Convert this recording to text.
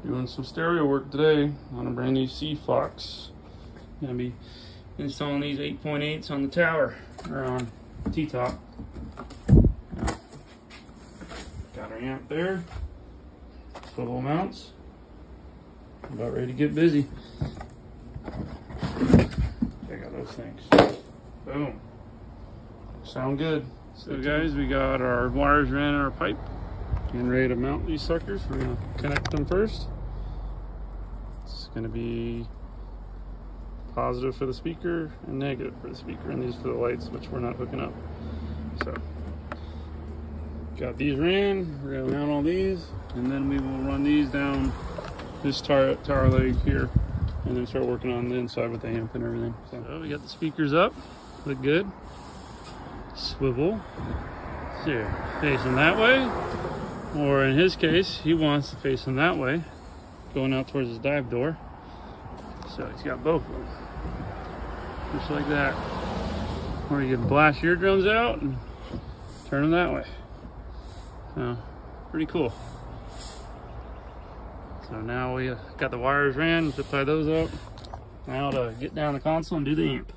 Doing some stereo work today on a brand new Seafox. Gonna be installing these 8.8s on the tower, or on T-top. Got our amp there, swivel mounts. About ready to get busy. Check out those things. Boom. Sound good. So guys, we got our wires ran in our pipe. Getting ready to mount these suckers. We're gonna connect them first. It's gonna be positive for the speaker and negative for the speaker, and these for the lights, which we're not hooking up. So, got these ran. We're gonna mount all these, and then we will run these down this tower leg here, and then start working on the inside with the amp and everything. So we got the speakers up. Look good. Swivel. So, facing that way. Or in his case, he wants to face them that way, going out towards his dive door. So he's got both of them. Just like that. Or you can blast your drums out and turn them that way. So, pretty cool. So now we got the wires ran, zip tie those up. Now to get down the console and do the amp.